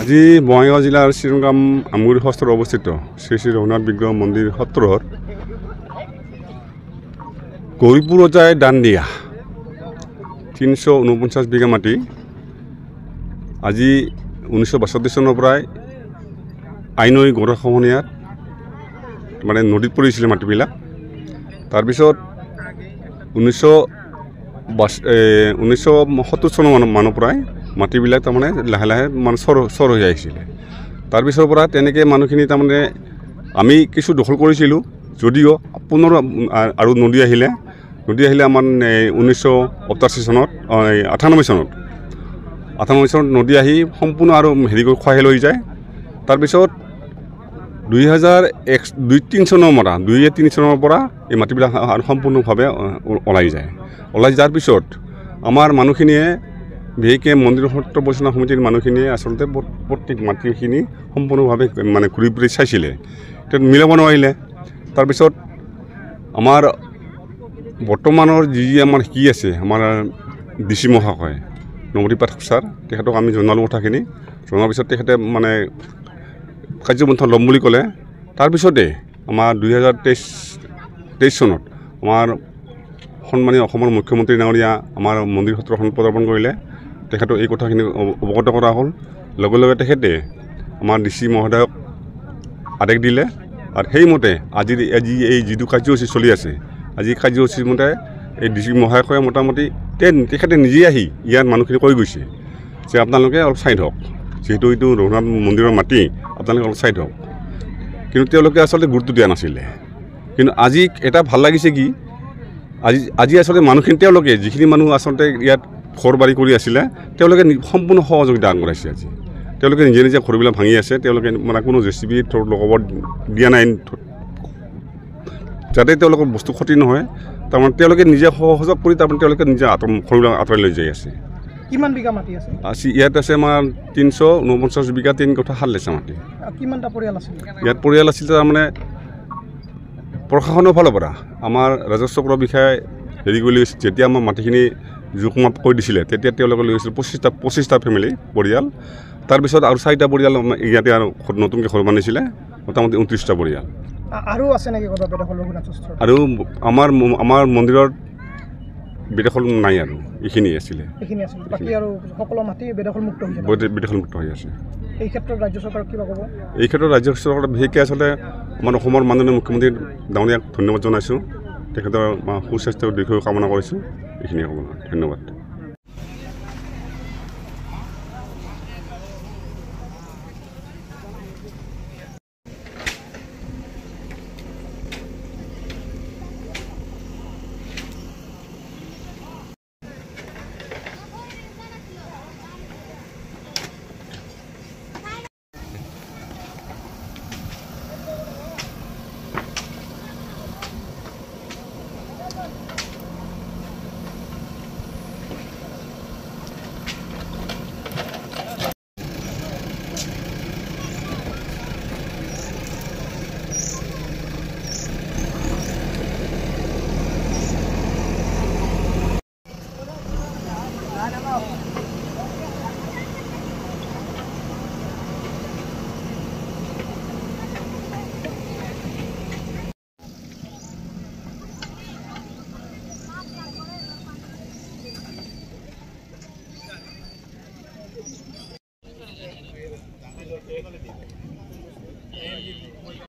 আজি বঙাইগাঁও জিলাৰ শ্ৰীৰংগাম আমগুৰি সত্ৰত অৱস্থিত শ্ৰী শ্ৰী ৰঘুনাথ বিগ্ৰহ মন্দিৰ সত্ৰৰ গৌৰীপুৰ ৰজাই দান দিয়া 349 বিঘা মাটি আজি 1962 চনৰ পৰাই আইনৈ গৰাখহনীয়াত মানে নদীত পৰিছিলে মাটিবিলাক। তাৰপিছত 1970 চনৰ মানৰ পৰাই মাটিবিলাক তাৰমানে লাহে লাহে মানে চৰ হৈ আহিছিলে। তাৰপিছৰ পৰা তেনেকৈ মানুহখিনি তাৰমানে আমি কিছু দখল কৰিছিলোঁ, যদিও পুনৰ আৰু নদী আহিলে আমাৰ 1988 চনত 98 চনত নদী আহি সম্পূৰ্ণ আৰু হেৰি কৰি খহাই লৈ যায়। তাৰপিছত 2003 চনৰ পৰা এই মাটিবিলাক সম্পূৰ্ণভাৱে ওলাই যোৱাৰ পিছত আমাৰ মানুহখিনিয়ে বিশেষকৈ মন্দিৰ সত্ৰ পৰিচালনা সমিতিৰ মানুহখিনিয়ে আচলতে প্ৰত্যেক মাটিখিনি সম্পূৰ্ণভাৱে মানে ঘূৰি ফুৰি চাইছিলে, এতিয়া মিলাব নোৱাৰিলে। তাৰপিছত আমাৰ বৰ্তমানৰ যি আমাৰ কি আছে, আমাৰ DC মহাশয় নৱদীপ পাঠক ছাৰ, তেখেতক আমি জনালোঁ কথাখিনি। জনাৰ পিছত তেখেতে মানে কাৰ্যপন্থা ল'ম বুলি ক'লে। তাৰপিছতে আমাৰ 2023 চনত আমাৰ সন্মানীয় অসমৰ মুখ্যমন্ত্ৰী ডাঙৰীয়া আমাৰ মন্দিৰ সত্ৰখন পদাৰ্পণ কৰিলে। তেখেতক এই কথাখিনি অৱগত কৰা হ'ল। লগে লগে তেখেতে আমাৰ DC মহোদয়ক আদেশ দিলে, আৰু সেইমতে আজি এই যিটো কাৰ্যসূচী চলি আছে, আজি কাৰ্যসূচীৰ মতে এই DC মহাশয়ে মোটামুটি তেখেতে নিজে আহি ইয়াৰ মানুহখিনি কৈ গৈছে যে আপোনালোকে অলপ চাইড হওক, যিহেতু এইটো ৰঘুনাথ মন্দিৰৰ মাটি, আপোনালোকে অলপ চাইড হওক। কিন্তু তেওঁলোকে আচলতে গুৰুত্ব দিয়া নাছিলে। কিন্তু আজি এটা ভাল লাগিছে কি, আজি আচলতে মানুহখিনি তেওঁলোকে যিখিনি মানুহ আচলতে ইয়াত ঘৰ বাৰী কৰি আছিলে, তেওঁলোকে সম্পূৰ্ণ সহযোগিতা আগবঢ়াইছে। আজি তেওঁলোকে নিজে নিজে ঘৰবিলাক ভাঙি আছে। তেওঁলোকে মানে কোনো JCB লগাব দিয়া নাই, যাতে তেওঁলোকৰ বস্তু ক্ষতি নহয়। তাৰমানে তেওঁলোকে নিজে সহযোগ কৰি তাৰমানে তেওঁলোকে নিজে ঘৰবিলাক আঁতৰাই লৈ যাই আছে। কিমান বিঘা মাটি আছে? ইয়াত আছে আমাৰ 349 বিঘা 3 কঠা 7 লেচা মাটি। কিমানটা পৰিয়াল আছিল ইয়াত? পৰিয়াল আছিল তাৰমানে প্ৰশাসনৰ ফালৰ পৰা আমাৰ ৰাজস্ব কৰা বিষয়াই হেৰি কৰি লৈ গৈছিল। যেতিয়া আমাৰ মাটিখিনি জোখমাপ কৰি দিছিলে, তেতিয়া তেওঁলোকে লৈ গৈছিল 25টা ফেমিলি পৰিয়াল। তাৰপিছত আৰু 4টা পৰিয়াল ইয়াতে আৰু নতুনকৈ ঘৰ বান্ধিছিলে, মোটামুটি 29টা পৰিয়াল। আৰু আছে নেকি আৰু আমাৰ মন্দিৰত বেদখল নাই, আৰু এইখিনি আছিলে। বেদখলমুক্ত হৈ আছে। এই ক্ষেত্ৰত ৰাজ্য চৰকাৰক কিবা ক'ব? এই ক্ষেত্ৰত ৰাজ্য চৰকাৰে বিশেষকৈ আচলতে আমাৰ অসমৰ মাননীয় মুখ্যমন্ত্ৰী ডাঙৰীয়াক ধন্যবাদ জনাইছোঁ। তেখেতৰ সুস্বাস্থ্যৰ দীৰ্ঘায়ু কামনা কৰিছোঁ। এইখিনিয়ে ক'ব। ধন্যবাদ।